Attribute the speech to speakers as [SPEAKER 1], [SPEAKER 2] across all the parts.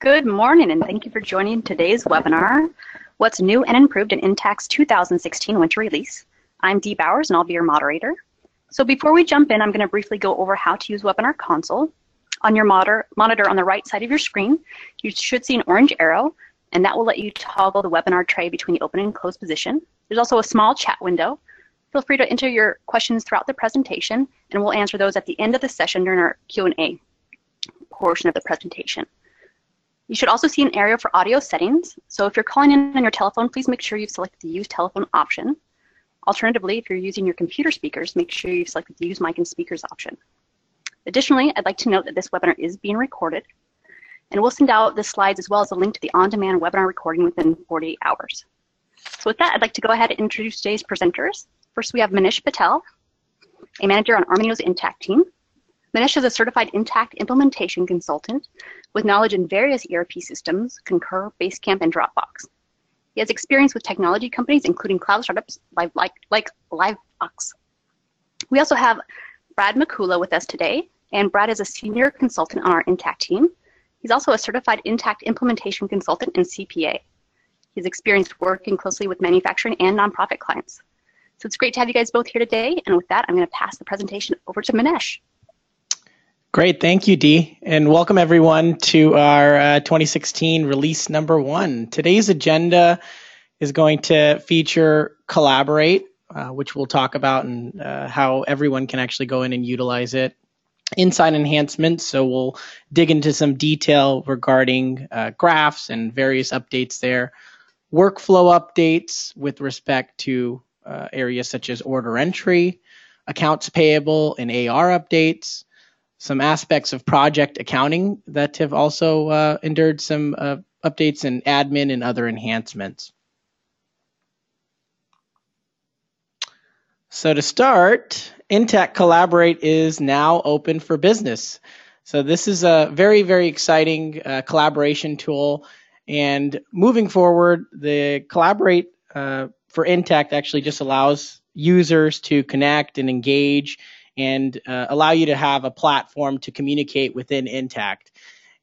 [SPEAKER 1] Good morning, and thank you for joining today's webinar, What's New and Improved in Intacct's 2016 Winter Release. I'm Dee Bowers, and I'll be your moderator. So before we jump in, I'm going to briefly go over how to use Webinar Console. On your monitor on the right side of your screen, you should see an orange arrow, and that will let you toggle the webinar tray between the open and closed position. There's also a small chat window. Feel free to enter your questions throughout the presentation, and we'll answer those at the end of the session during our Q&A portion of the presentation. You should also see an area for audio settings. So if you're calling in on your telephone, please make sure you've selected the Use Telephone option. Alternatively, if you're using your computer speakers, make sure you've selected the Use Mic and Speakers option. Additionally, I'd like to note that this webinar is being recorded, and we'll send out the slides as well as a link to the on-demand webinar recording within 48 hours. So with that, I'd like to go ahead and introduce today's presenters. First, we have Manish Patel, a manager on Armino's Intacct team. Manish is a certified Intacct implementation consultant with knowledge in various ERP systems, Concur, Basecamp, and Dropbox. He has experience with technology companies, including cloud startups like LiveVox. We also have Brad Makula with us today, and Brad is a senior consultant on our Intacct team. He's also a certified Intacct implementation consultant and CPA. He's experienced working closely with manufacturing and nonprofit clients. So it's great to have you guys both here today, and with that, I'm going to pass the presentation over to Manish.
[SPEAKER 2] Great, thank you, Dee, and welcome everyone to our 2016 release number 1. Today's agenda is going to feature Collaborate, which we'll talk about and how everyone can actually go in and utilize it. Inside Enhancements, so we'll dig into some detail regarding graphs and various updates there. Workflow updates with respect to areas such as order entry, accounts payable, and AR updates. Some aspects of project accounting that have also endured some updates in admin and other enhancements. So to start, Intacct Collaborate is now open for business. So this is a very, very exciting collaboration tool. And moving forward, the Collaborate for Intacct actually just allows users to connect and engage and allow you to have a platform to communicate within Intacct.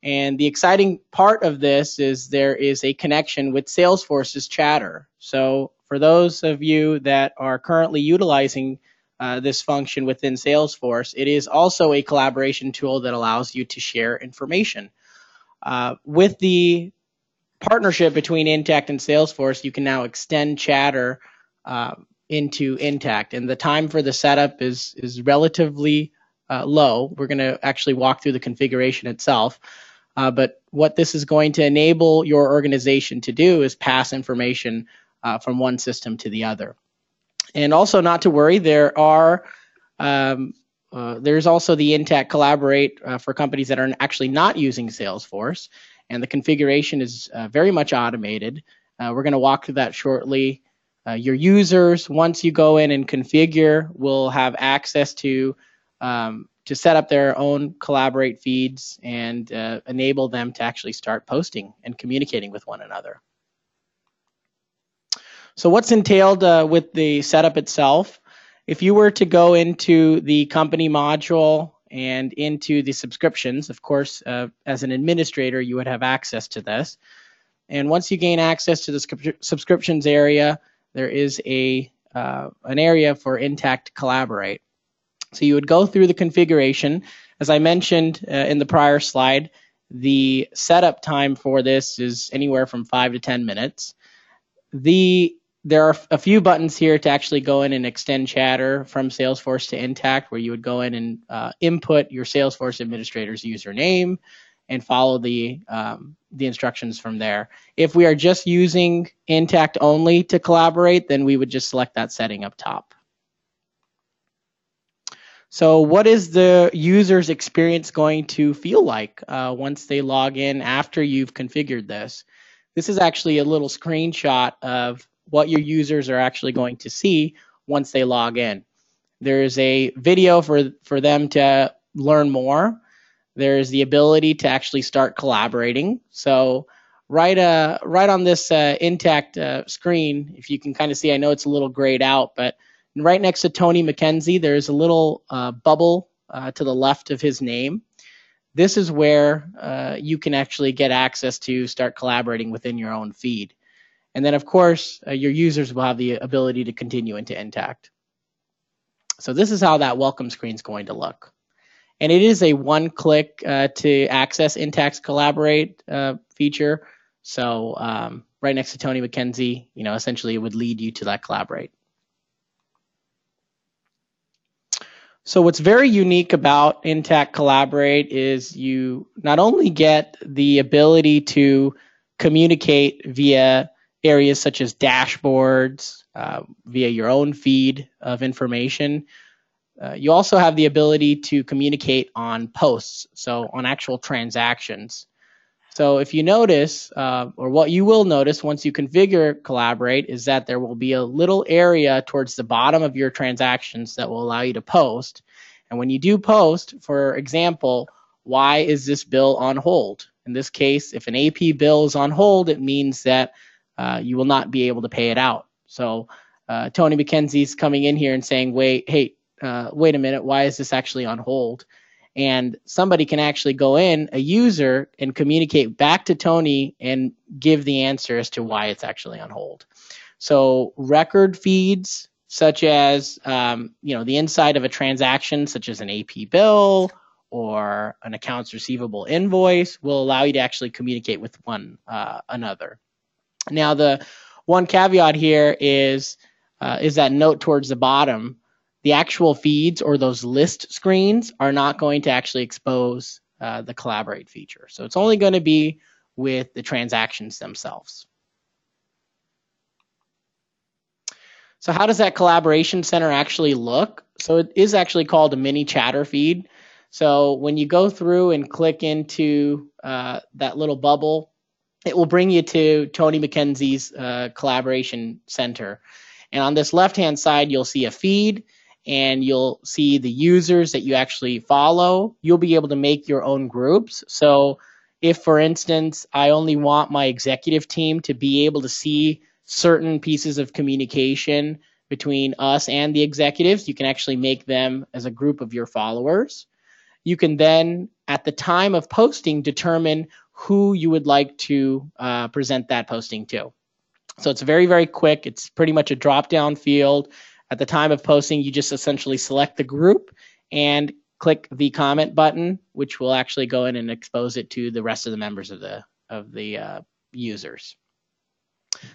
[SPEAKER 2] And the exciting part of this is there is a connection with Salesforce's Chatter. So for those of you that are currently utilizing this function within Salesforce, it is also a collaboration tool that allows you to share information. With the partnership between Intacct and Salesforce, you can now extend Chatter into Intacct, and the time for the setup is relatively low. We're going to actually walk through the configuration itself, but what this is going to enable your organization to do is pass information from one system to the other. And also, not to worry, there's also the Intacct Collaborate for companies that are actually not using Salesforce, and the configuration is very much automated. We're going to walk through that shortly. Your users, once you go in and configure, will have access to set up their own Collaborate feeds and enable them to actually start posting and communicating with one another. So what's entailed with the setup itself? If you were to go into the company module and into the subscriptions, of course, as an administrator, you would have access to this. And once you gain access to the subscriptions area, there is an area for Intacct Collaborate. So you would go through the configuration. As I mentioned in the prior slide, the setup time for this is anywhere from 5 to 10 minutes. There are a few buttons here to actually go in and extend Chatter from Salesforce to Intacct, where you would go in and input your Salesforce administrator's username and follow the instructions from there. If we are just using Intacct only to collaborate, then we would just select that setting up top. So what is the user's experience going to feel like once they log in after you've configured this? This is actually a little screenshot of what your users are actually going to see once they log in. There's a video for them to learn more. There's the ability to actually start collaborating. So right on this Intacct screen, if you can kind of see, I know it's a little grayed out, but right next to Tony McKenzie, there's a little bubble to the left of his name. this is where you can actually get access to start collaborating within your own feed. And then, of course, your users will have the ability to continue into Intacct. So this is how that welcome screen is going to look. And it is a one-click to access Intacct's Collaborate feature. So right next to Tony McKenzie, essentially it would lead you to that Collaborate. So what's very unique about Intacct Collaborate is you not only get the ability to communicate via areas such as dashboards, via your own feed of information, you also have the ability to communicate on posts, so on actual transactions. So if you notice, or what you will notice once you configure Collaborate, is that there will be a little area towards the bottom of your transactions that will allow you to post. And when you do post, for example, why is this bill on hold? In this case, if an AP bill is on hold, it means that you will not be able to pay it out. So Tony McKenzie's coming in here and saying, wait a minute, why is this actually on hold? And somebody can actually go in, a user, and communicate back to Tony and give the answer as to why it's actually on hold. So record feeds, such as the inside of a transaction, such as an AP bill or an accounts receivable invoice, will allow you to actually communicate with one another. Now, the one caveat here is that note towards the bottom. The actual feeds or those list screens are not going to actually expose the Collaborate feature. So it's only going to be with the transactions themselves. So how does that collaboration center actually look? So it is actually called a mini chatter feed. So when you go through and click into that little bubble, it will bring you to Tony McKenzie's collaboration center. And on this left-hand side, you'll see a feed, and you'll see the users that you actually follow. You'll be able to make your own groups. So if, for instance, I only want my executive team to be able to see certain pieces of communication between us and the executives, you can actually make them as a group of your followers. You can then, at the time of posting, determine who you would like to present that posting to. So it's very, very quick. It's pretty much a drop-down field. At the time of posting, you just essentially select the group and click the comment button, which will actually go in and expose it to the rest of the members of the users.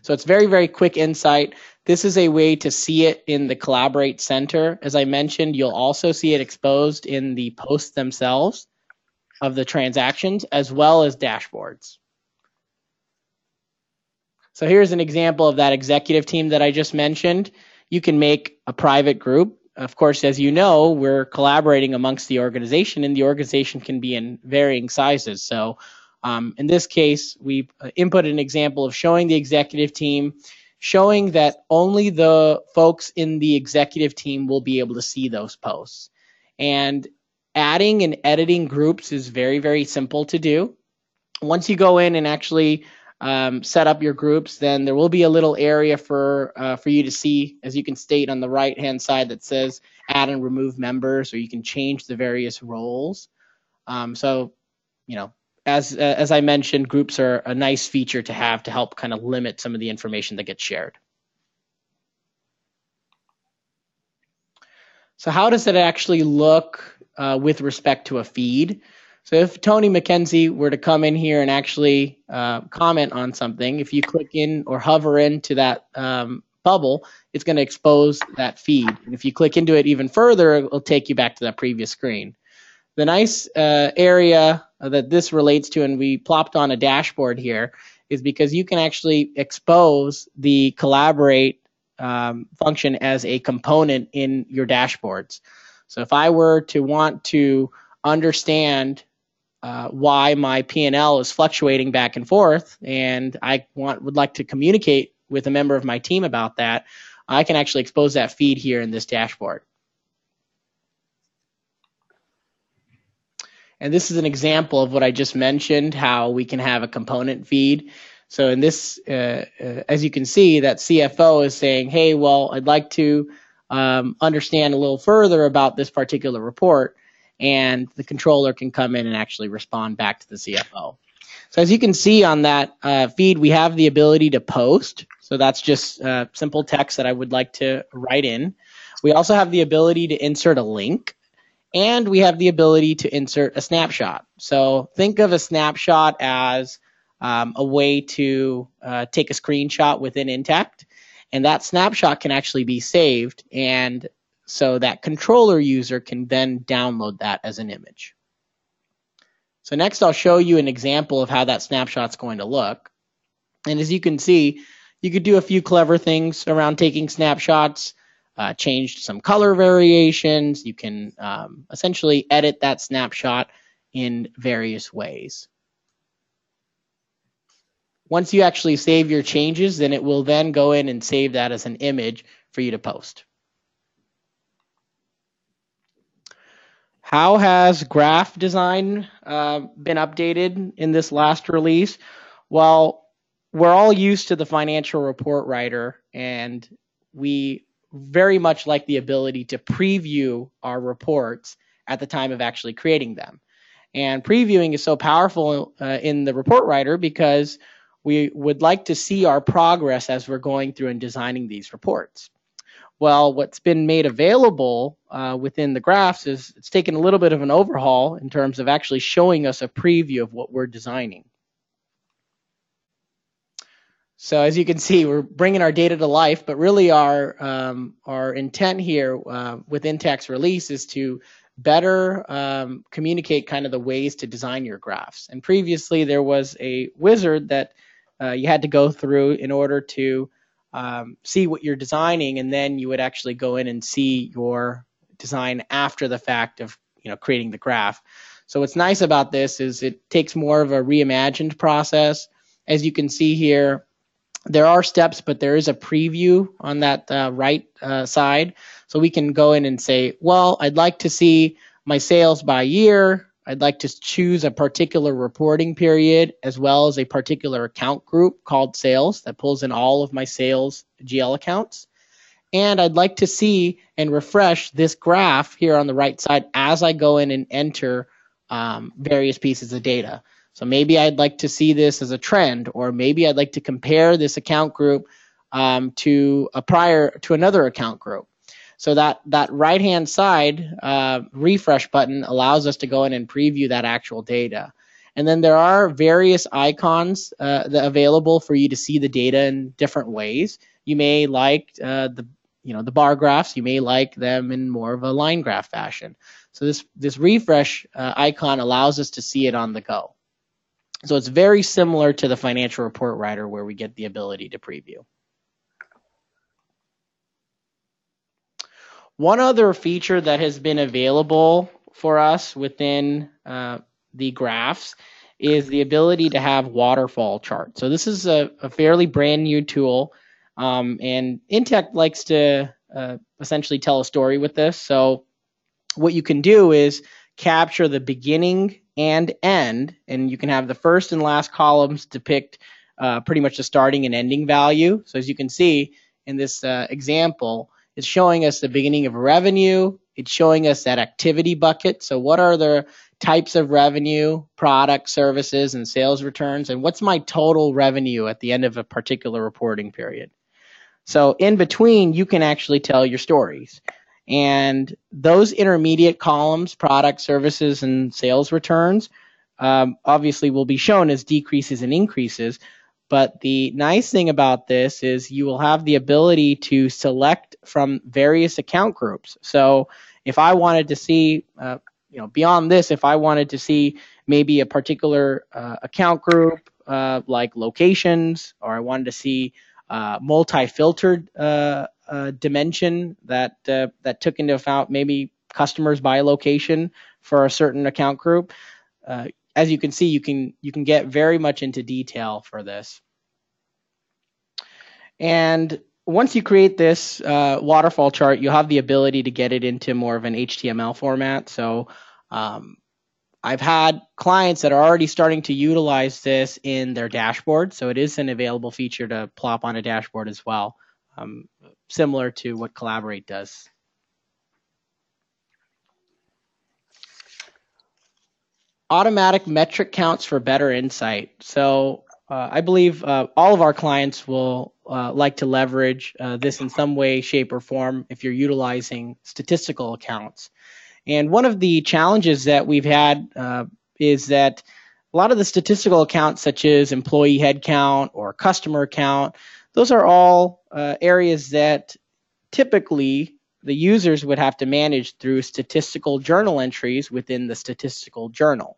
[SPEAKER 2] So it's very, very quick insight. This is a way to see it in the Collaborate Center. As I mentioned, you'll also see it exposed in the posts themselves of the transactions, as well as dashboards. So here's an example of that executive team that I just mentioned. You can make a private group. Of course, as you know, we're collaborating amongst the organization, and the organization can be in varying sizes. So in this case, we input an example of showing the executive team, showing that only the folks in the executive team will be able to see those posts. And adding and editing groups is very, very simple to do. Once you go in and actually set up your groups, then there will be a little area for you to see, as you can state on the right-hand side, that says add and remove members, or you can change the various roles. So, as I mentioned, groups are a nice feature to have to help kind of limit some of the information that gets shared. So how does it actually look with respect to a feed? So if Tony McKenzie were to come in here and actually comment on something, if you click in or hover into that bubble, it's going to expose that feed. And if you click into it even further, it'll take you back to that previous screen. The nice area that this relates to, and we plopped on a dashboard here, is because you can actually expose the Collaborate function as a component in your dashboards. So if I were to want to understand why my P&L is fluctuating back and forth, and I would like to communicate with a member of my team about that, I can actually expose that feed here in this dashboard. And this is an example of what I just mentioned, how we can have a component feed. So in this, as you can see, that CFO is saying, hey, well, I'd like to understand a little further about this particular report. and the controller can come in and actually respond back to the CFO. So as you can see on that feed, we have the ability to post. So that's just simple text that I would like to write in. We also have the ability to insert a link, and we have the ability to insert a snapshot. So think of a snapshot as a way to take a screenshot within Intacct, and that snapshot can actually be saved, and so that controller user can then download that as an image. So next I'll show you an example of how that snapshot's going to look. And as you can see, you could do a few clever things around taking snapshots, change some color variations. You can essentially edit that snapshot in various ways. Once you actually save your changes, then it will then go in and save that as an image for you to post. How has graph design been updated in this last release? Well, we're all used to the financial report writer, and we very much like the ability to preview our reports at the time of actually creating them. And previewing is so powerful in the report writer because we would like to see our progress as we're going through and designing these reports. Well, what's been made available within the graphs is it's taken a little bit of an overhaul in terms of actually showing us a preview of what we're designing. So as you can see, we're bringing our data to life, but really our intent here with Intacct's release is to better communicate kind of the ways to design your graphs. And previously there was a wizard that you had to go through in order to see what you're designing, and then you would actually go in and see your design after the fact of creating the graph. So what's nice about this is it takes more of a reimagined process. As you can see here, there are steps, but there is a preview on that right side. So we can go in and say, well, I'd like to see my sales by year. I'd like to choose a particular reporting period as well as a particular account group called sales that pulls in all of my sales GL accounts. And I'd like to see and refresh this graph here on the right side as I go in and enter various pieces of data. So maybe I'd like to see this as a trend, or maybe I'd like to compare this account group to another account group. So that right-hand side refresh button allows us to go in and preview that actual data. And then there are various icons available for you to see the data in different ways. You may like the bar graphs. You may like them in more of a line graph fashion. So this refresh icon allows us to see it on the go. So it's very similar to the financial report writer where we get the ability to preview. One other feature that has been available for us within the graphs is the ability to have waterfall charts. So this is a fairly brand new tool, and Intacct likes to essentially tell a story with this. So what you can do is capture the beginning and end, and you can have the first and last columns depict pretty much the starting and ending value. So as you can see in this example, it's showing us the beginning of revenue. It's showing us that activity bucket. So what are the types of revenue, product, services, and sales returns? And what's my total revenue at the end of a particular reporting period? So in between, you can actually tell your stories. And those intermediate columns, product, services, and sales returns, obviously will be shown as decreases and increases. But the nice thing about this is you will have the ability to select from various account groups. So if I wanted to see, beyond this, if I wanted to see maybe a particular account group like locations, or I wanted to see multi-filtered dimension that took into account maybe customers by location for a certain account group, as you can see, you can get very much into detail for this. And once you create this waterfall chart, you'll have the ability to get it into more of an HTML format. So I've had clients that are already starting to utilize this in their dashboard. So it is an available feature to plop on a dashboard as well, similar to what Collaborate does. automatic metric counts for better insight. So I believe all of our clients will like to leverage this in some way, shape, or form if you're utilizing statistical accounts. And one of the challenges that we've had is that a lot of the statistical accounts, such as employee headcount or customer count, those are all areas that typically the users would have to manage through statistical journal entries within the statistical journal.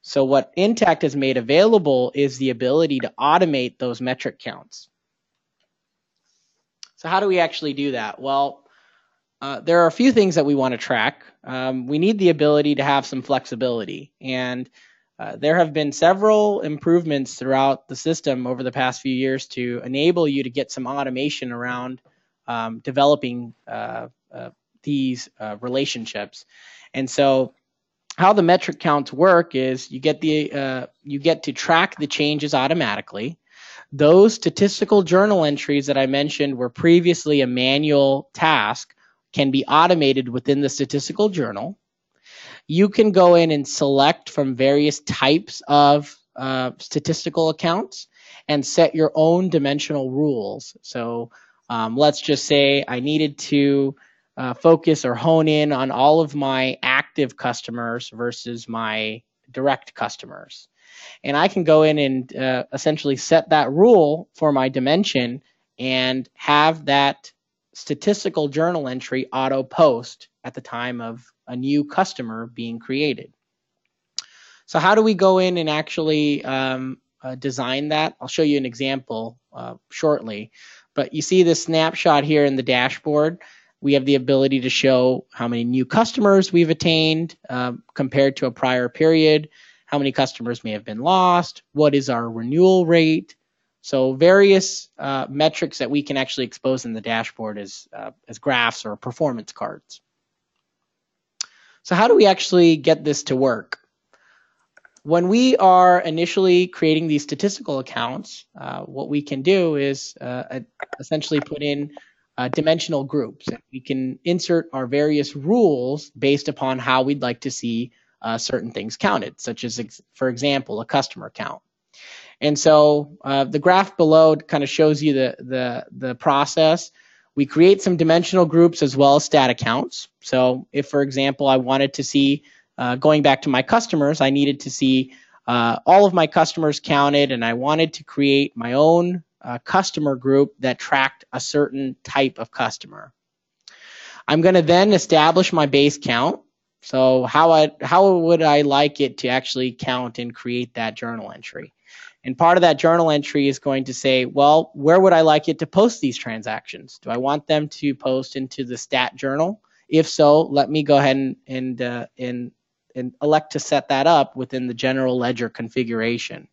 [SPEAKER 2] So what Intacct has made available is the ability to automate those metric counts. So how do we actually do that? Well, there are a few things that we want to track. We need the ability to have some flexibility, and there have been several improvements throughout the system over the past few years to enable you to get some automation around developing these relationships. And so how the metric counts work is you get to track the changes automatically. Those statistical journal entries that I mentioned were previously a manual task can be automated within the statistical journal. You can go in and select from various types of statistical accounts and set your own dimensional rules. So let's just say I needed to focus or hone in on all of my active customers versus my direct customers. And I can go in and essentially set that rule for my dimension and have that statistical journal entry auto post at the time of a new customer being created. So how do we go in and actually design that? I'll show you an example shortly. But you see this snapshot here in the dashboard. We have the ability to show how many new customers we've attained compared to a prior period, how many customers may have been lost, what is our renewal rate. So various metrics that we can actually expose in the dashboard as graphs or performance cards. So how do we actually get this to work? When we are initially creating these statistical accounts, what we can do is essentially put in dimensional groups. And we can insert our various rules based upon how we'd like to see certain things counted, such as, for example, a customer count. And so the graph below kind of shows you the process. We create some dimensional groups as well as stat accounts. So if, for example, I wanted to see, going back to my customers, I needed to see all of my customers counted, and I wanted to create my own customer group that tracked a certain type of customer. I'm going to then establish my base count. So how would I like it to actually count and create that journal entry? And part of that journal entry is going to say, well, where would I like it to post these transactions? Do I want them to post into the stat journal? If so, let me go ahead and elect to set that up within the general ledger configuration.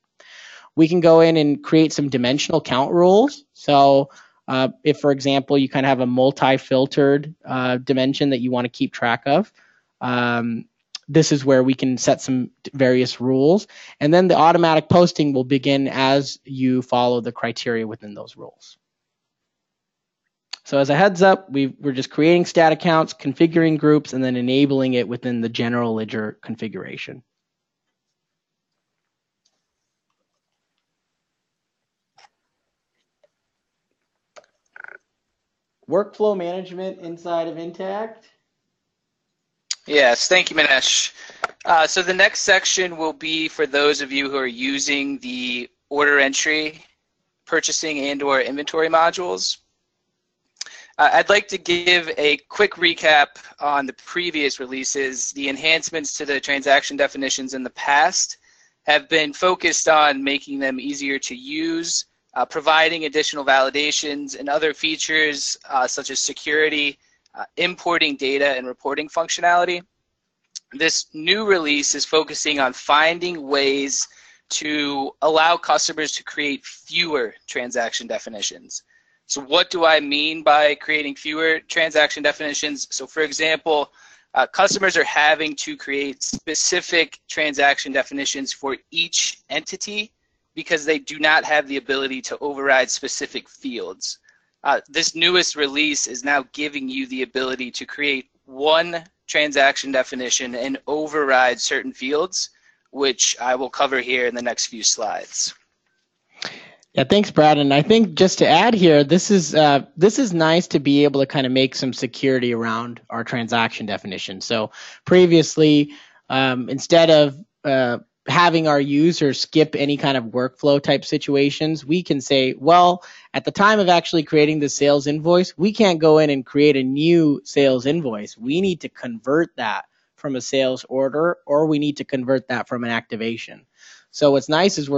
[SPEAKER 2] We can go in and create some dimensional count rules. So if, for example, you kind of have a multi-filtered dimension that you want to keep track of, this is where we can set some various rules. And then the automatic posting will begin as you follow the criteria within those rules. So as a heads up, we're just creating stat accounts, configuring groups, and then enabling it within the general ledger configuration. Workflow management inside of Intacct.
[SPEAKER 3] Yes, thank you, Manesh. So the next section will be for those of you who are using the order entry, purchasing, and/or inventory modules. I'd like to give a quick recap on the previous releases. The enhancements to the transaction definitions in the past have been focused on making them easier to use, providing additional validations and other features such as security, importing data and reporting functionality. This new release is focusing on finding ways to allow customers to create fewer transaction definitions. So what do I mean by creating fewer transaction definitions? So for example, customers are having to create specific transaction definitions for each entity because they do not have the ability to override specific fields. This newest release is now giving you the ability to create one transaction definition and override certain fields which I will cover here in the next few slides.
[SPEAKER 2] Yeah, thanks, Brad. And I think just to add here, this is nice to be able to kind of make some security around our transaction definition. So previously, instead of having our users skip any kind of workflow type situations, we can say, well, at the time of actually creating the sales invoice, we can't go in and create a new sales invoice. We need to convert that from a sales order, or we need to convert that from an activation. So what's nice is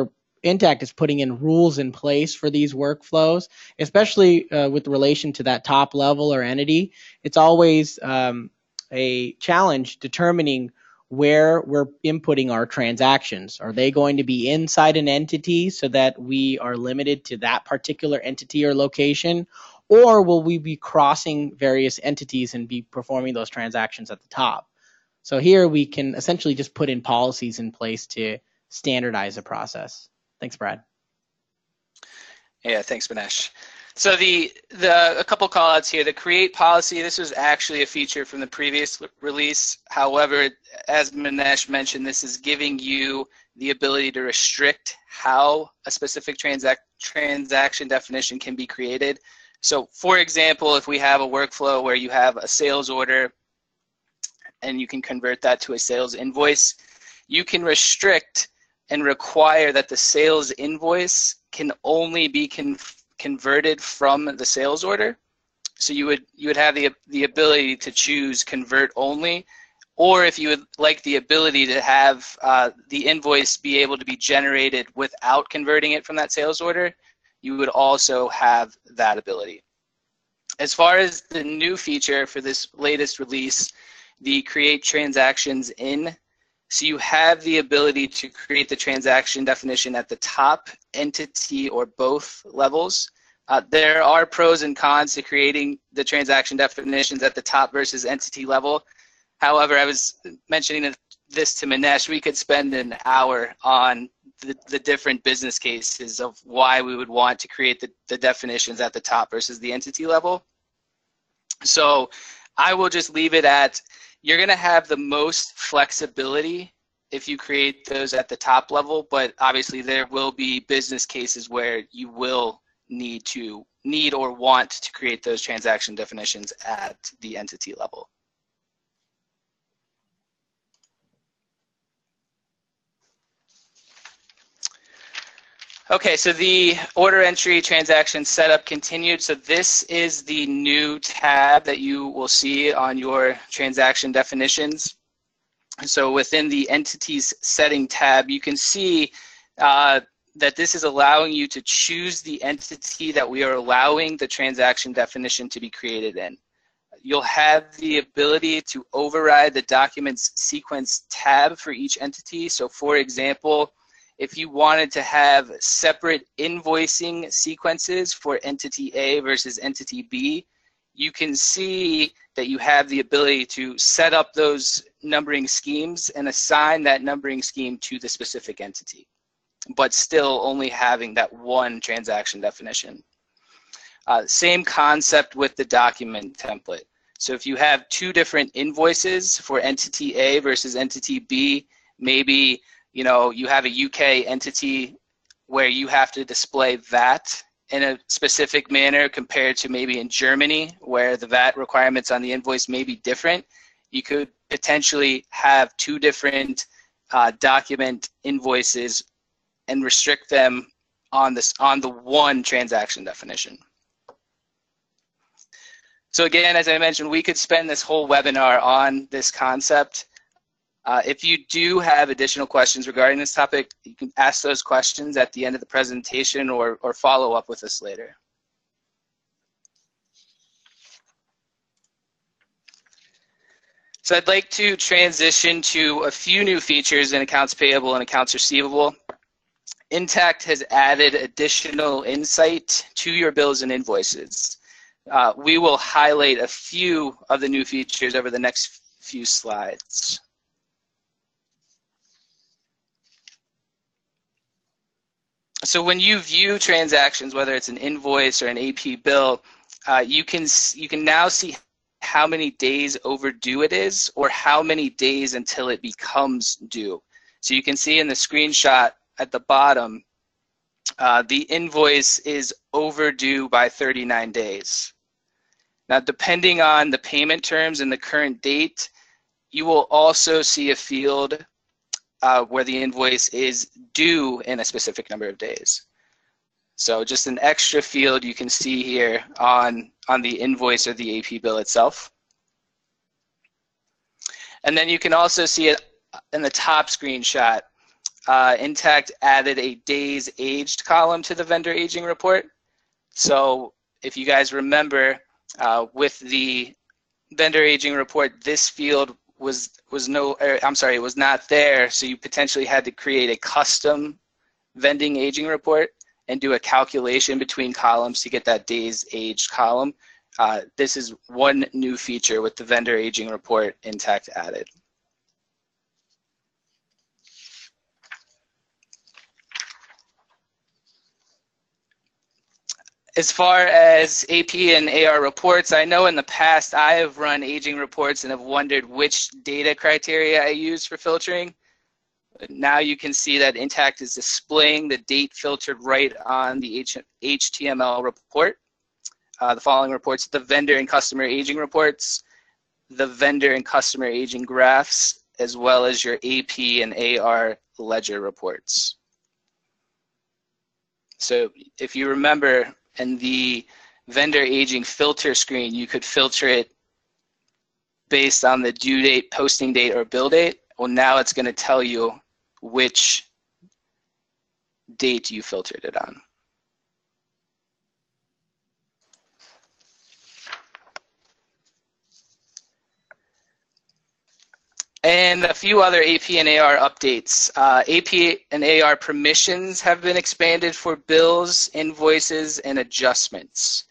[SPEAKER 2] Intacct is putting in rules in place for these workflows, especially with relation to that top level or entity. It's always a challenge determining where we're inputting our transactions. Are they going to be inside an entity so that we are limited to that particular entity or location? Or will we be crossing various entities and be performing those transactions at the top? So here we can essentially just put in policies in place to standardize the process. Thanks, Brad.
[SPEAKER 3] Yeah, thanks, Manesh. So a couple call outs here. The create policy, this was actually a feature from the previous release. However, as Manesh mentioned, this is giving you the ability to restrict how a specific transaction definition can be created. So for example, if we have a workflow where you have a sales order and you can convert that to a sales invoice, you can restrict and require that the sales invoice can only be converted from the sales order. So you would have the ability to choose convert only, or if you would like the ability to have the invoice be able to be generated without converting it from that sales order, you would also have that ability. As far as the new feature for this latest release, the create transactions in, so you have the ability to create the transaction definition at the top, entity, or both levels. There are pros and cons to creating the transaction definitions at the top versus entity level. However, I was mentioning this to Manesh, we could spend an hour on the different business cases of why we would want to create the definitions at the top versus the entity level. So I will just leave it at, you're going to have the most flexibility if you create those at the top level, but obviously there will be business cases where you will need or want to create those transaction definitions at the entity level. Okay, so the order entry transaction setup continued. So this is the new tab that you will see on your transaction definitions. So within the entities setting tab, you can see that this is allowing you to choose the entity that we are allowing the transaction definition to be created in. You'll have the ability to override the documents sequence tab for each entity. So for example, if you wanted to have separate invoicing sequences for entity A versus entity B, you can see that you have the ability to set up those numbering schemes and assign that numbering scheme to the specific entity, but still only having that one transaction definition. Same concept with the document template. So if you have two different invoices for entity A versus entity B, maybe you have a UK entity where you have to display VAT in a specific manner compared to maybe in Germany where the VAT requirements on the invoice may be different. You could potentially have two different document invoices and restrict them on the one transaction definition. So again, as I mentioned, we could spend this whole webinar on this concept. If you do have additional questions regarding this topic, you can ask those questions at the end of the presentation or follow up with us later. So I'd like to transition to a few new features in accounts payable and accounts receivable. Intacct has added additional insight to your bills and invoices. We will highlight a few of the new features over the next few slides. So when you view transactions, whether it's an invoice or an AP bill, you can now see how many days overdue it is or how many days until it becomes due. So you can see in the screenshot at the bottom, the invoice is overdue by 39 days. Now, depending on the payment terms and the current date, you will also see a field where the invoice is due in a specific number of days. So just an extra field you can see here on the invoice or the AP bill itself. And then you can also see it in the top screenshot. Intacct added a days aged column to the vendor aging report. So if you guys remember, with the vendor aging report, this field was not there, so you potentially had to create a custom vending aging report and do a calculation between columns to get that days aged column. This is one new feature with the vendor aging report Intacct added. As far as AP and AR reports, I know in the past I have run aging reports and have wondered which data criteria I use for filtering. But now you can see that Intacct is displaying the date filtered right on the HTML report. The following reports: the vendor and customer aging reports, the vendor and customer aging graphs, as well as your AP and AR ledger reports. So if you remember, in the vendor aging filter screen, you could filter it based on the due date, posting date, or bill date. Well, now it's going to tell you which date you filtered it on. And a few other AP and AR updates. AP and AR permissions have been expanded for bills, invoices, and adjustments.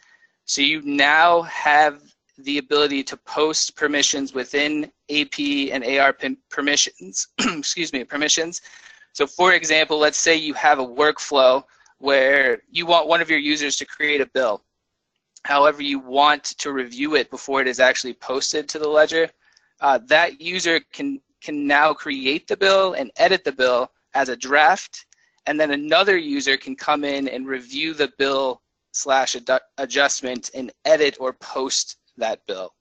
[SPEAKER 3] So you now have the ability to post permissions within AP and AR permissions. Excuse me, permissions. So for example, let's say you have a workflow where you want one of your users to create a bill. However, you want to review it before it is actually posted to the ledger. That user can now create the bill and edit the bill as a draft, and then another user can come in and review the bill / adjustment and edit or post that bill.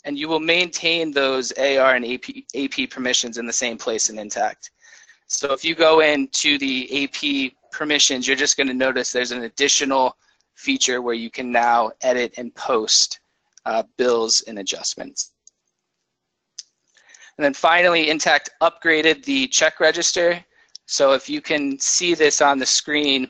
[SPEAKER 3] And you will maintain those AR and AP permissions in the same place in Intacct. So if you go into the AP permissions, you're just going to notice there's an additional feature where you can now edit and post bills and adjustments. And then finally, Intacct upgraded the check register. So if you can see this on the screen,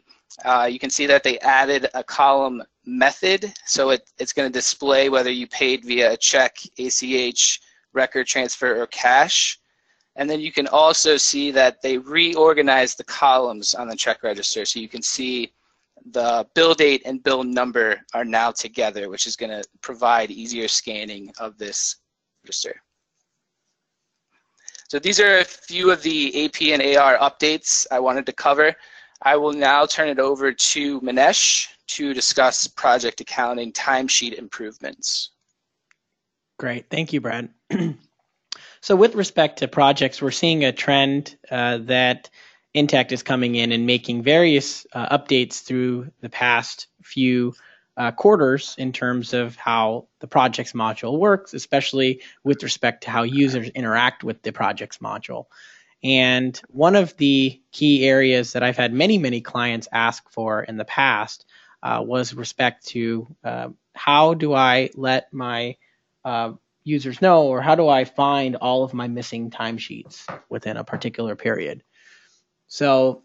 [SPEAKER 3] you can see that they added a column method. So it's going to display whether you paid via a check, ACH, record transfer, or cash. And then you can also see that they reorganized the columns on the check register. So you can see the bill date and bill number are now together, which is going to provide easier scanning of this register. So these are a few of the AP and AR updates I wanted to cover. I will now turn it over to Manesh to discuss project accounting timesheet improvements.
[SPEAKER 2] Great, thank you, Brad. So with respect to projects, we're seeing a trend that Intacct is coming in and making various updates through the past few quarters in terms of how the projects module works, especially with respect to how users interact with the projects module. And one of the key areas that I've had many clients ask for in the past was respect to how do I let my users know, or how do I find all of my missing timesheets within a particular period. So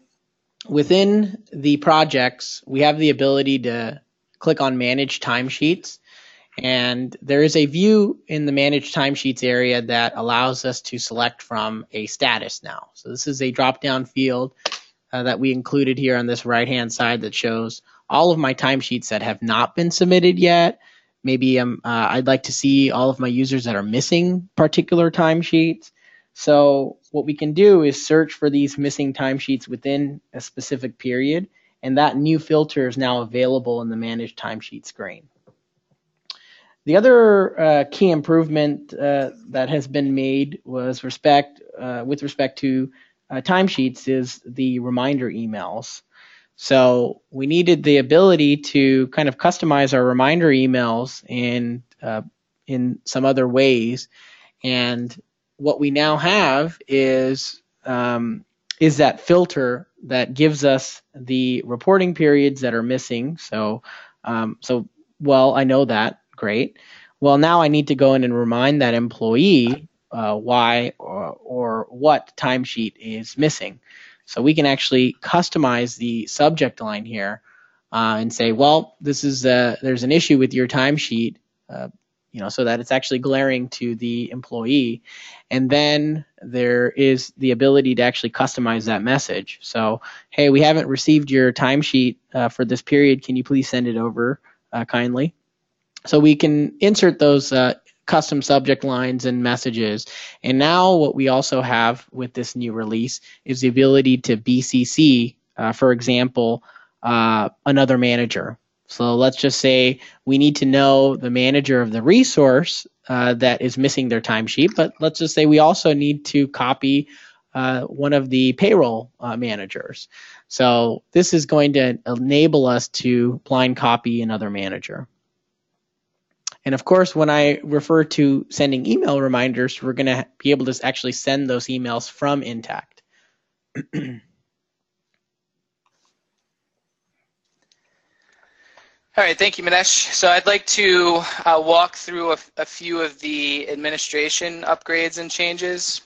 [SPEAKER 2] within the projects, we have the ability to click on Manage Timesheets, and there is a view in the Manage Timesheets area that allows us to select from a status now. So this is a drop-down field that we included here on this right-hand side that shows all of my timesheets that have not been submitted yet. Maybe I'd like to see all of my users that are missing particular timesheets. So what we can do is search for these missing timesheets within a specific period, and that new filter is now available in the Manage Timesheet screen. The other key improvement that has been made was with respect to timesheets is the reminder emails. So we needed the ability to kind of customize our reminder emails in some other ways. And what we now have is that filter that gives us the reporting periods that are missing. So, well, I know that, great. Well, now I need to go in and remind that employee why or what timesheet is missing. So we can actually customize the subject line here and say, well, this is there's an issue with your timesheet, so that it's actually glaring to the employee. And then there is the ability to actually customize that message. So, hey, we haven't received your timesheet for this period. Can you please send it over kindly? So we can insert those custom subject lines and messages. And now what we also have with this new release is the ability to BCC, for example, another manager. So let's just say we need to know the manager of the resource that is missing their timesheet, but let's just say we also need to copy one of the payroll managers. So this is going to enable us to blind copy another manager. And of course, when I refer to sending email reminders, we're going to be able to actually send those emails from Intacct.
[SPEAKER 3] All right, thank you, Manesh. So I'd like to walk through a few of the administration upgrades and changes.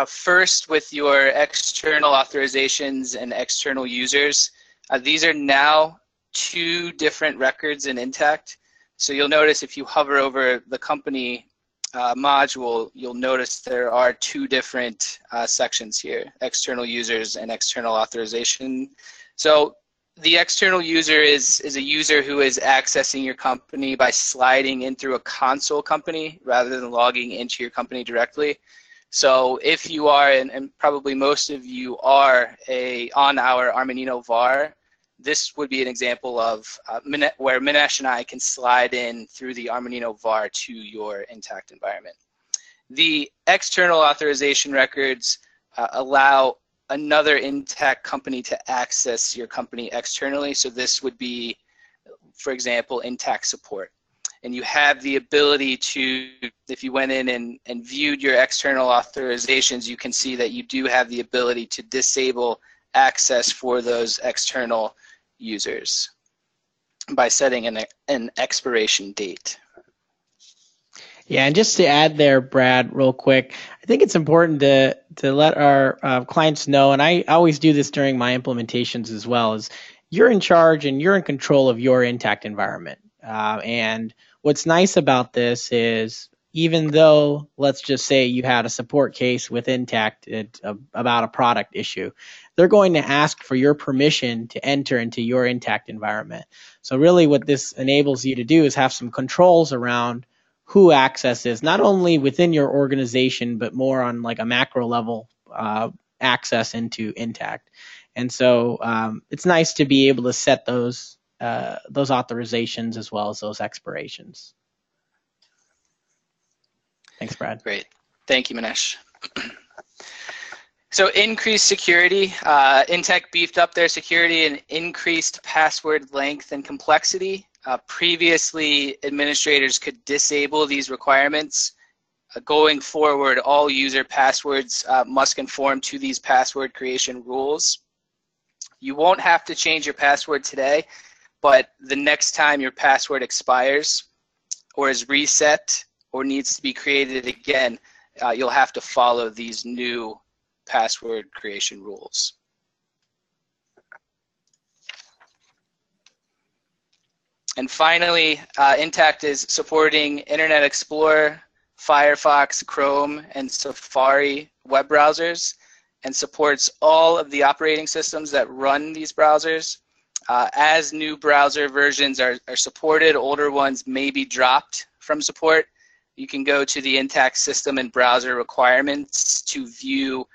[SPEAKER 3] First, with your external authorizations and external users, these are now 2 different records in Intacct. So you'll notice if you hover over the company module, you'll notice there are 2 different sections here, external users and external authorization. So the external user is a user who is accessing your company by sliding in through a console company rather than logging into your company directly. So if you are, and probably most of you are, on our Armanino VAR, this would be an example of where Manesh and I can slide in through the Armanino VAR to your Intacct environment. The external authorization records allow another Intacct company to access your company externally. So this would be, for example, Intacct support. And you have the ability to, if you went in and viewed your external authorizations, you can see that you do have the ability to disable access for those external users by setting an expiration date.
[SPEAKER 2] Yeah, and just to add there, Brad, real quick, I think it's important to let our clients know, and I always do this during my implementations as well, is you're in charge and you're in control of your Intacct environment. And what's nice about this is even though, let's just say you had a support case with Intacct about a product issue, they're going to ask for your permission to enter into your Intacct environment. So really what this enables you to do is have some controls around who accesses, not only within your organization, but more on like a macro level access into Intacct. And so it's nice to be able to set those authorizations as well as those expirations. Thanks, Brad.
[SPEAKER 3] Great. Thank you, Manesh. So increased security. Intacct beefed up their security and increased password length and complexity. Previously, administrators could disable these requirements. Going forward, all user passwords must conform to these password creation rules. You won't have to change your password today, but the next time your password expires or is reset or needs to be created again, you'll have to follow these new password creation rules. And finally, Intacct is supporting Internet Explorer, Firefox, Chrome, and Safari web browsers, and supports all of the operating systems that run these browsers. As new browser versions are supported, older ones may be dropped from support. You can go to the Intacct system and browser requirements to view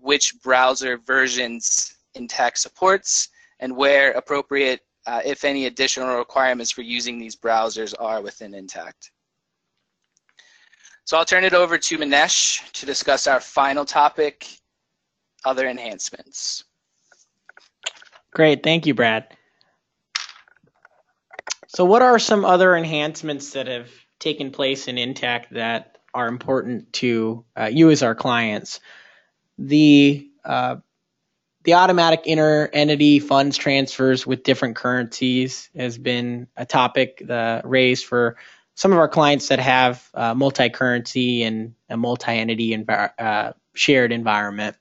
[SPEAKER 3] which browser versions Intacct supports and where appropriate, if any, additional requirements for using these browsers are within Intacct. So I'll turn it over to Manesh to discuss our final topic, other enhancements.
[SPEAKER 2] Great, thank you, Brad. So what are some other enhancements that have taken place in Intacct that are important to you as our clients? The automatic inter-entity funds transfers with different currencies has been a topic raised for some of our clients that have multi-currency and a multi-entity shared environment.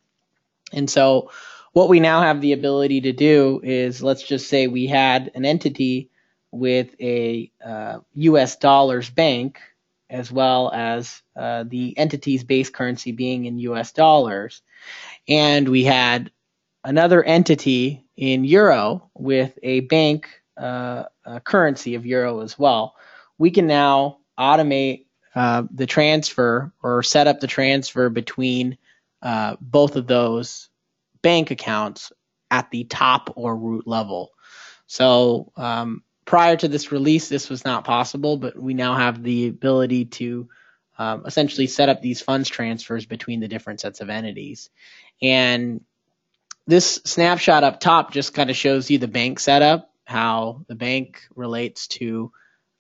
[SPEAKER 2] And so what we now have the ability to do is, let's just say we had an entity with a US dollars bank, as well as the entity's base currency being in US dollars. And we had another entity in euro with a bank currency of euro as well. We can now automate the transfer or set up the transfer between both of those bank accounts at the top or root level. So prior to this release, this was not possible, but we now have the ability to essentially set up these funds transfers between the different sets of entities. And this snapshot up top just kind of shows you the bank setup, how the bank relates to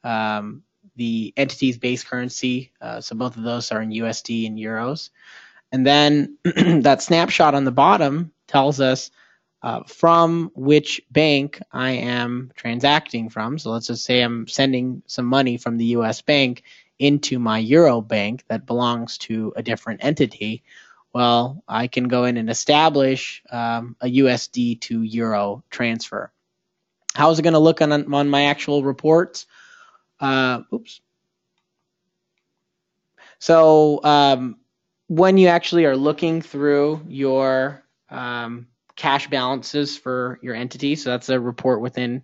[SPEAKER 2] the entity's base currency. So both of those are in USD and euros. And then that snapshot on the bottom tells us from which bank I am transacting from. So let's just say I'm sending some money from the US bank into my euro bank that belongs to a different entity. Well, I can go in and establish a USD to euro transfer. How's it going to look on my actual reports? So when you actually are looking through your cash balances for your entity, so that's a report within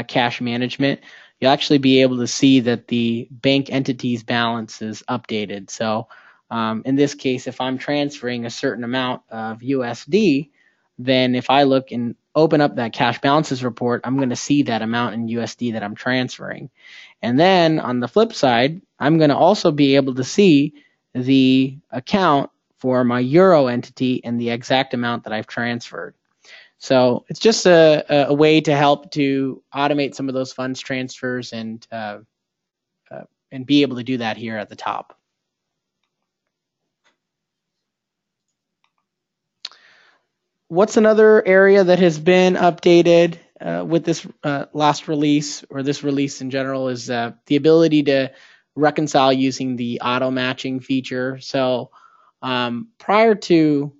[SPEAKER 2] cash management, you'll actually be able to see that the bank entity's balance is updated. So in this case, if I'm transferring a certain amount of USD, then if I look and open up that cash balances report, I'm going to see that amount in USD that I'm transferring. And then on the flip side, I'm going to also be able to see the account for my euro entity and the exact amount that I've transferred. So it's just a way to help to automate some of those funds transfers and be able to do that here at the top. What's another area that has been updated with this last release, or this release in general, is the ability to reconcile using the auto matching feature. So prior to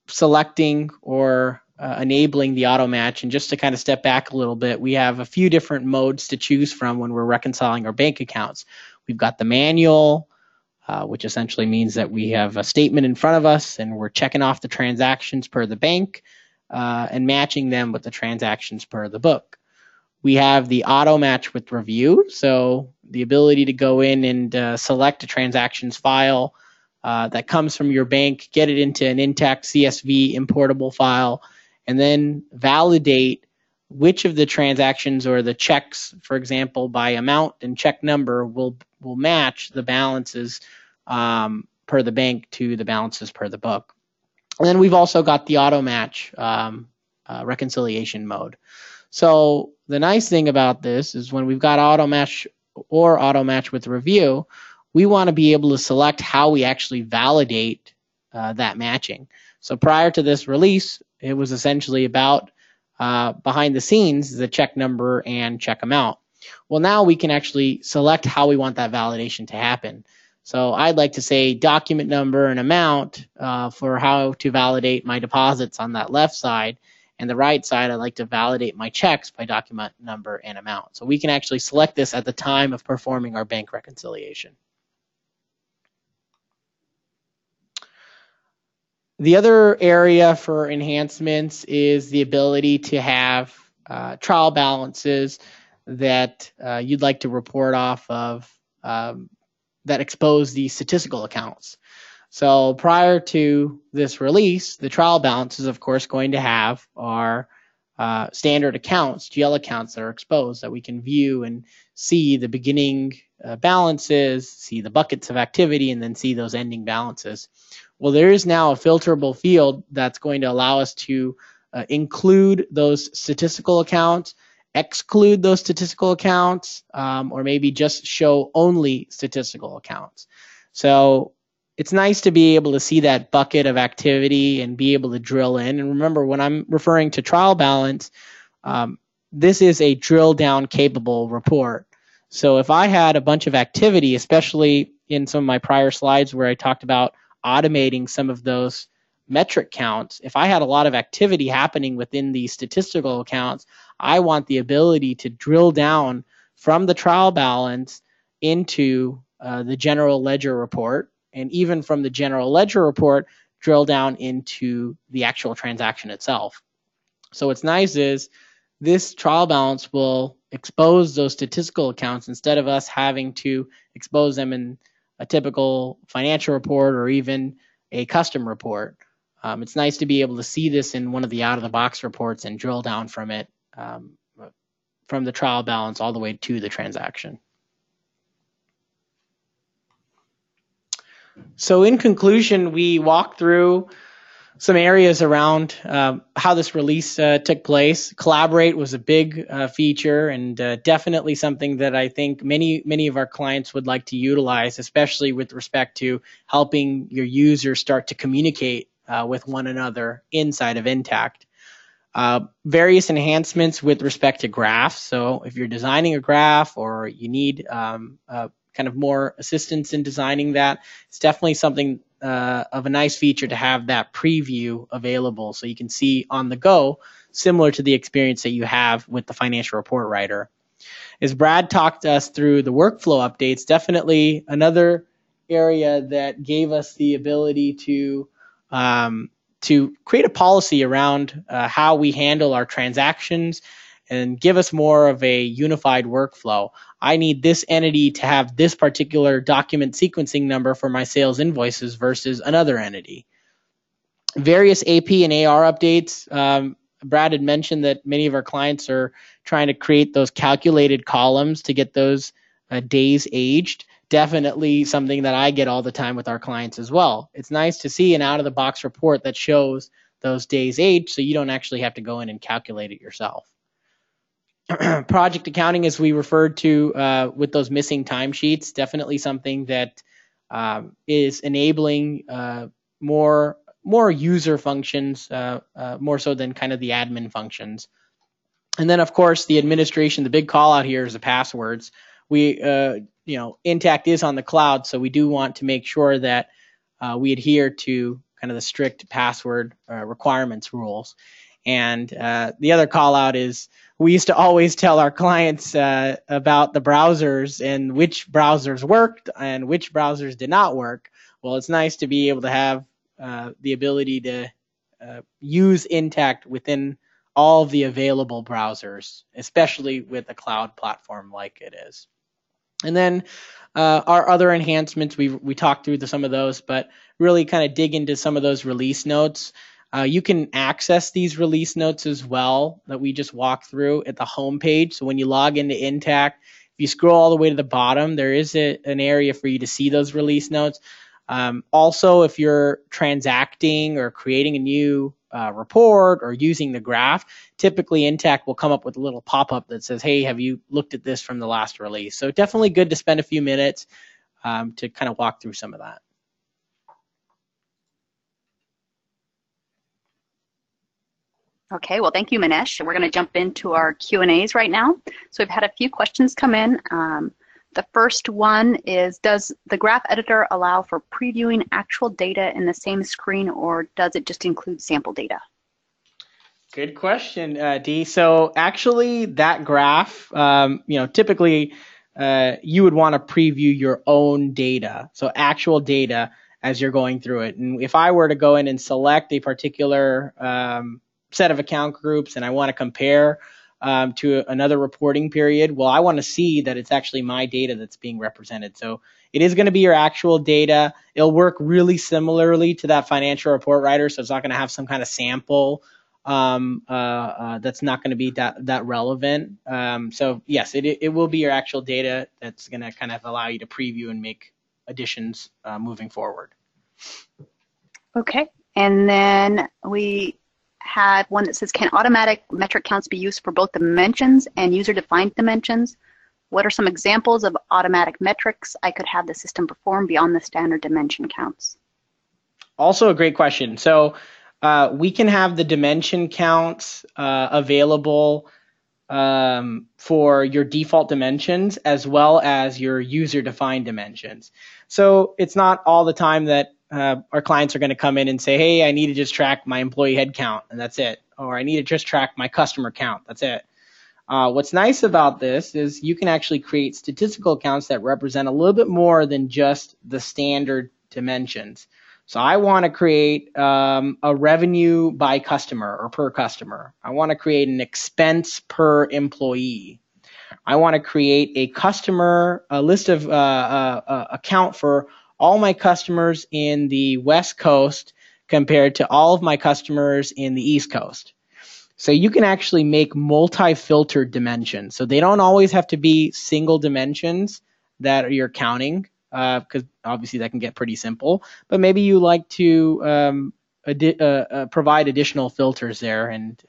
[SPEAKER 2] selecting or enabling the auto match, and just to kind of step back a little bit, we have a few different modes to choose from when we're reconciling our bank accounts. We've got the manual, which essentially means that we have a statement in front of us and we're checking off the transactions per the bank and matching them with the transactions per the book. We have the auto match with review, so the ability to go in and select a transactions file that comes from your bank, get it into an Intacct CSV importable file, and then validate which of the transactions or the checks, for example, by amount and check number will match the balances per the bank to the balances per the book. And then we've also got the auto match reconciliation mode. So the nice thing about this is when we've got auto match or auto match with review, we want to be able to select how we actually validate that matching. So prior to this release, it was essentially about behind the scenes, the check number and check amount. Well, now we can actually select how we want that validation to happen. So I'd like to say document number and amount for how to validate my deposits on that left side. And the right side, I'd like to validate my checks by document number and amount. So we can actually select this at the time of performing our bank reconciliation. The other area for enhancements is the ability to have trial balances that you'd like to report off of that expose the statistical accounts. So prior to this release, the trial balance is, of course, going to have our standard accounts, GL accounts that are exposed that we can view and see the beginning balances, see the buckets of activity, and then see those ending balances. Well, there is now a filterable field that's going to allow us to include those statistical accounts, exclude those statistical accounts, or maybe just show only statistical accounts. So it's nice to be able to see that bucket of activity and be able to drill in. And remember, when I'm referring to trial balance, this is a drill down capable report. So if I had a bunch of activity, especially in some of my prior slides where I talked about automating some of those metric counts, if I had a lot of activity happening within these statistical accounts, I want the ability to drill down from the trial balance into the general ledger report, and even from the general ledger report, drill down into the actual transaction itself. So what's nice is this trial balance will expose those statistical accounts instead of us having to expose them in a typical financial report or even a custom report. It's nice to be able to see this in one of the out-of-the-box reports and drill down from it, from the trial balance all the way to the transaction. So in conclusion, we walked through some areas around how this release took place. Collaborate was a big feature, and definitely something that I think many of our clients would like to utilize, especially with respect to helping your users start to communicate with one another inside of Intacct. Various enhancements with respect to graphs. So if you're designing a graph or you need kind of more assistance in designing that, it's definitely something of a nice feature to have that preview available so you can see on the go, similar to the experience that you have with the financial report writer. As Brad talked us through the workflow updates, definitely another area that gave us the ability to create a policy around how we handle our transactions and give us more of a unified workflow. I need this entity to have this particular document sequencing number for my sales invoices versus another entity. Various AP and AR updates. Brad had mentioned that many of our clients are trying to create those calculated columns to get those days aged. Definitely something that I get all the time with our clients as well. It's nice to see an out-of-the-box report that shows those days aged so you don't actually have to go in and calculate it yourself. Project accounting, as we referred to with those missing timesheets, definitely something that is enabling more user functions, more so than kind of the admin functions. And then, of course, the administration. The big call out here is the passwords. Intacct is on the cloud, so we do want to make sure that we adhere to kind of the strict password requirements rules. And the other call out is we used to always tell our clients about the browsers and which browsers worked and which browsers did not work. Well, it's nice to be able to have the ability to use Intacct within all of the available browsers, especially with a cloud platform like it is. And then our other enhancements, we talked through some of those, but really kind of dig into some of those release notes. You can access these release notes as well that we just walked through at the home page. So when you log into Intacct, if you scroll all the way to the bottom, there is an area for you to see those release notes. Also, if you're transacting or creating a new report or using the graph, typically Intacct will come up with a little pop-up that says, hey, have you looked at this from the last release? So definitely good to spend a few minutes to kind of walk through some of that.
[SPEAKER 1] Okay, well, thank you, Manish. We're going to jump into our Q&As right now. So we've had a few questions come in. The first one is, does the graph editor allow for previewing actual data in the same screen, or does it just include sample data?
[SPEAKER 2] Good question, Dee. So actually that graph, typically you would want to preview your own data, so actual data as you're going through it. And if I were to go in and select a particular set of account groups and I want to compare to another reporting period, well, I want to see that it's actually my data that's being represented. So it is going to be your actual data. It'll work really similarly to that financial report writer, so it's not going to have some kind of sample that's not going to be that relevant. So yes, it will be your actual data that's going to kind of allow you to preview and make additions moving forward.
[SPEAKER 1] Okay, and then we had one that says, can automatic metric counts be used for both dimensions and user-defined dimensions? What are some examples of automatic metrics I could have the system perform beyond the standard dimension counts?
[SPEAKER 2] Also a great question. So we can have the dimension counts available for your default dimensions as well as your user-defined dimensions. So it's not all the time that our clients are going to come in and say, hey, I need to just track my employee head count, and that's it. Or I need to just track my customer count, that's it. What's nice about this is you can actually create statistical counts that represent a little bit more than just the standard dimensions. So I want to create a revenue by customer or per customer. I want to create an expense per employee. I want to create a list of account for all my customers in the West Coast compared to all of my customers in the East Coast. So you can actually make multi-filtered dimensions. So they don't always have to be single dimensions that you're counting, because obviously that can get pretty simple. But maybe you like to provide additional filters there and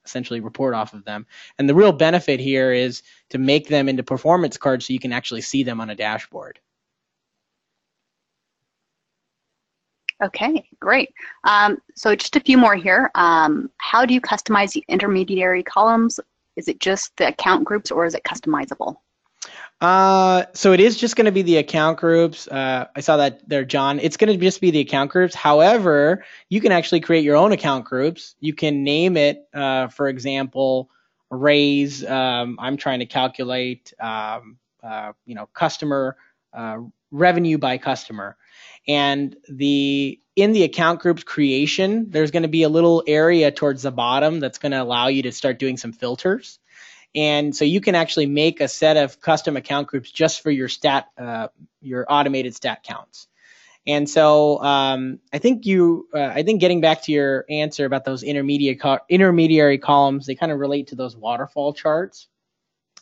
[SPEAKER 2] essentially report off of them. And the real benefit here is to make them into performance cards so you can actually see them on a dashboard.
[SPEAKER 1] Okay, great. So just a few more here. How do you customize the intermediary columns? Is it just the account groups or is it customizable?
[SPEAKER 2] So it is just going to be the account groups. I saw that there, John. It's going to just be the account groups. However, you can actually create your own account groups. You can name it, for example, raise. I'm trying to calculate, customer revenue by customer. And in the account groups creation, there's going to be a little area towards the bottom that's going to allow you to start doing some filters. And so you can actually make a set of custom account groups just for your automated stat counts. And so I think getting back to your answer about those intermediary columns, they kind of relate to those waterfall charts.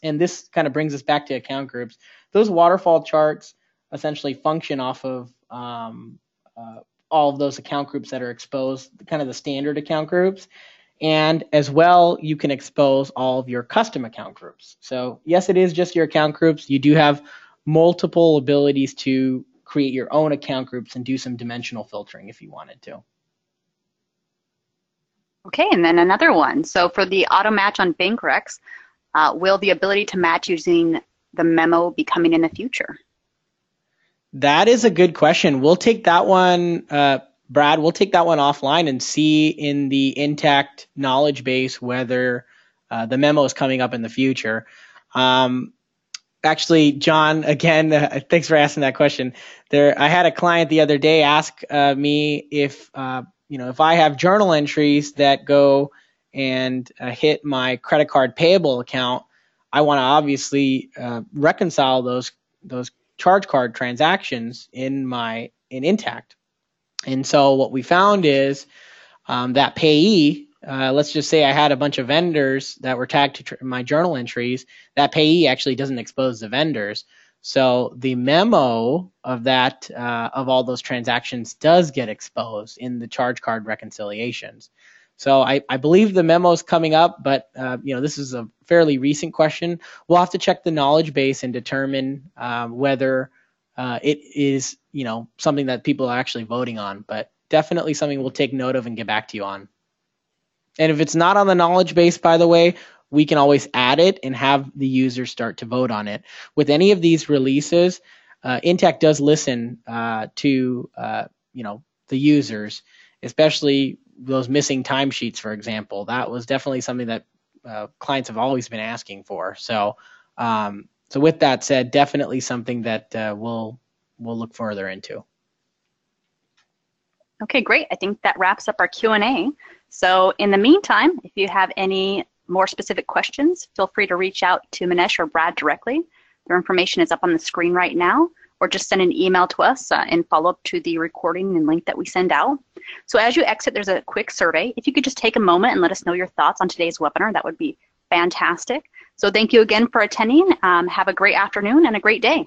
[SPEAKER 2] And this kind of brings us back to account groups. Those waterfall charts essentially function off of all of those account groups that are exposed, kind of the standard account groups. And as well, you can expose all of your custom account groups. So yes, it is just your account groups. You do have multiple abilities to create your own account groups and do some dimensional filtering if you wanted to.
[SPEAKER 1] Okay, and then another one. So for the auto match on bank recs, will the ability to match using the memo be coming in the future?
[SPEAKER 2] That is a good question. We'll take that one, Brad, we'll take that one offline and see in the Intacct knowledge base whether the memo is coming up in the future. Actually, John, again, thanks for asking that question. I had a client the other day ask me if I have journal entries that go and hit my credit card payable account, I want to obviously reconcile those charge card transactions in Intacct. And so what we found is that payee, let's just say I had a bunch of vendors that were tagged to my journal entries, that payee actually doesn't expose the vendors. So the memo of that, of all those transactions does get exposed in the charge card reconciliations. So I believe the memo is coming up, but this is a fairly recent question. We'll have to check the knowledge base and determine whether it is something that people are actually voting on. But definitely something we'll take note of and get back to you on. And if it's not on the knowledge base, by the way, we can always add it and have the users start to vote on it. With any of these releases, Intacct does listen to the users, especially those missing timesheets, for example. That was definitely something that clients have always been asking for. So with that said, definitely something that we'll look further into.
[SPEAKER 1] Okay, great. I think that wraps up our Q&A. So in the meantime, if you have any more specific questions, feel free to reach out to Manesh or Brad directly. Their information is up on the screen right now, or just send an email to us and follow up to the recording and link that we send out. So as you exit, there's a quick survey. If you could just take a moment and let us know your thoughts on today's webinar, that would be fantastic. So thank you again for attending. Have a great afternoon and a great day.